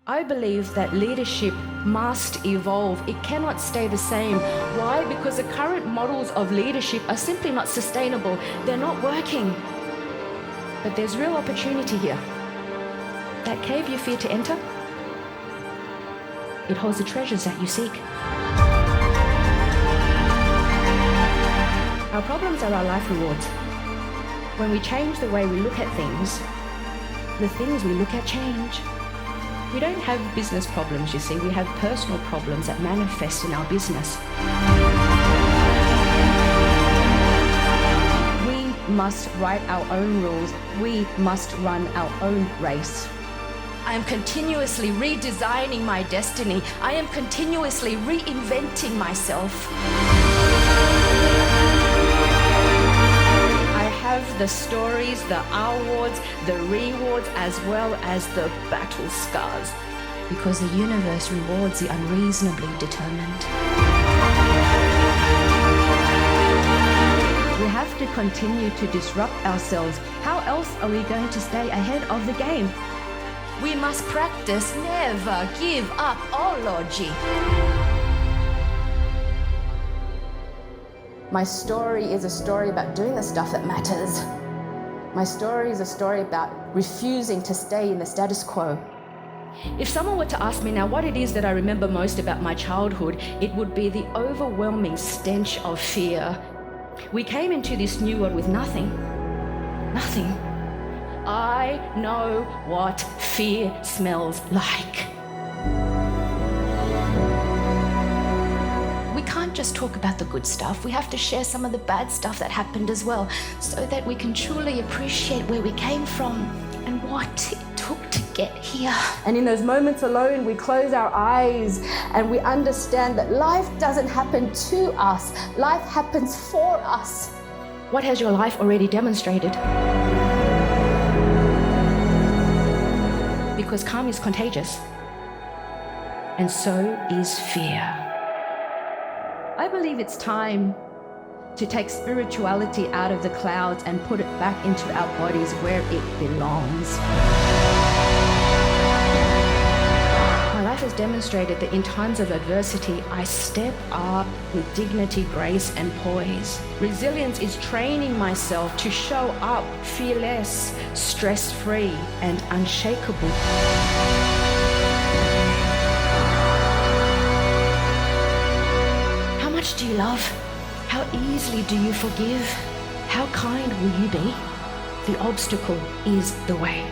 I believe that leadership must evolve. It cannot stay the same. Why? Because the current models of leadership are simply not sustainable. They're not working. But there's real opportunity here. That cave you fear to enter, it holds the treasures that you seek. Our problems are our life rewards. When we change the way we look at things, the things we look at change. We don't have business problems, you see. We have personal problems that manifest in our business. We must write our own rules. We must run our own race. I am continuously redesigning my destiny. I am continuously reinventing myself. I have the stories, the awards, the rewards, as well as the battle scars. Because the universe rewards the unreasonably determined. We have to continue to disrupt ourselves. How else are we going to stay ahead of the game? We must practice never give up-ology. My story is a story about doing the stuff that matters. My story is a story about refusing to stay in the status quo. If someone were to ask me now what it is that I remember most about my childhood, it would be the overwhelming stench of fear. We came into this new world with nothing. Nothing. I know what fear smells like. We can't just talk about the good stuff. We have to share some of the bad stuff that happened as well, so that we can truly appreciate where we came from and what it took to get here. And in those moments alone, we close our eyes and we understand that life doesn't happen to us. Life happens for us. What has your life already demonstrated? Because calm is contagious, and so is fear. I believe it's time to take spirituality out of the clouds and put it back into our bodies where it belongs. My life has demonstrated that in times of adversity, I step up with dignity, grace, and poise. Resilience is training myself to show up fearless, stress-free, and unshakable. How much do you love? How easily do you forgive? How kind will you be? The obstacle is the way.